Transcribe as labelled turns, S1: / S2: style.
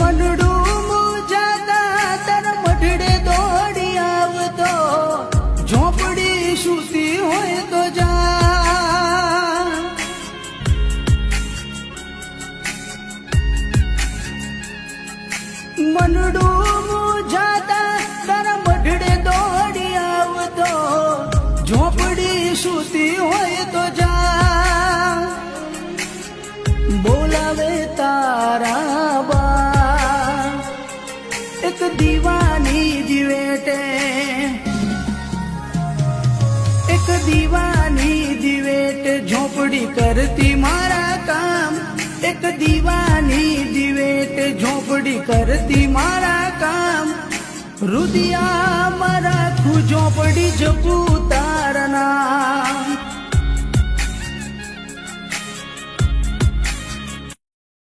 S1: મનડું મૂજાતા તારા મઢડે દોડી આવતો, ઝોપડી સૂતી હોય તો જા. મનડું મૂજાતા તારા મઢડે દોડી આવતો, ઝોપડી સૂતી હોય તો જા. બોલાવે તારા બા એક દીવાની દિવેટે, એક દીવાની દિવેટે ઝોપડી કરતી મારા કામ. એક દીવાની દિવેટે ઝોપડી કરતી મારા કામ. રુદિયા મારા ઝોપડી જપું તારા નામ.